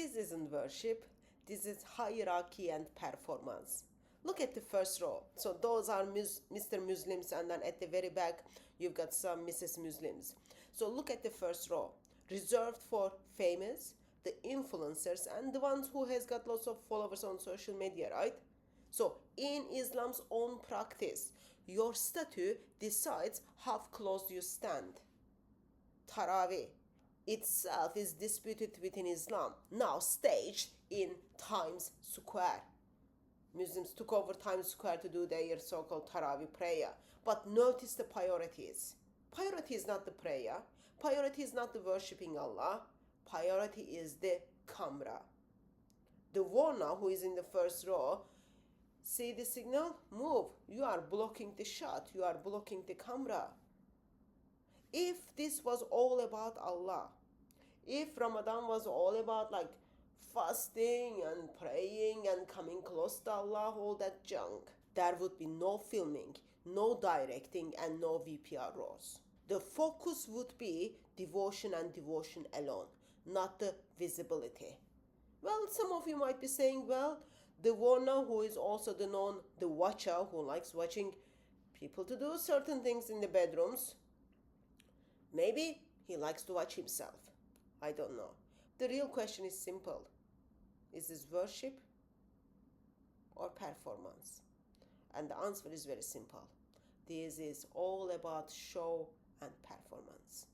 This isn't worship, this is hierarchy and performance. Look at the first row. So those are Mr. Muslims, and then at the very back you've got some Mrs. Muslims. So look at the first row. Reserved for famous, the influencers, and the ones who has got lots of followers on social media, right? So in Islam's own practice, your statue decides how close you stand. Taraweeh itself is disputed within Islam, now staged in Times Square. Muslims took over Times Square to do their so-called Taraweeh prayer. But notice the priorities. Priority is not the prayer. Priority is not the worshipping Allah. Priority is the camera. The warner who is in the first row, see the signal? Move. You are blocking the shot. You are blocking the camera. If this was all about Allah, if Ramadan was all about like fasting and praying and coming close to Allah, all that junk, there would be no filming, no directing, and no VPR rows. The focus would be devotion and devotion alone, not the visibility. Well, some of you might be saying, well, the warner who is also the watcher who likes watching people to do certain things in the bedrooms, maybe he likes to watch himself. I don't know. The real question is simple. Is this worship or performance? And the answer is very simple. This is all about show and performance.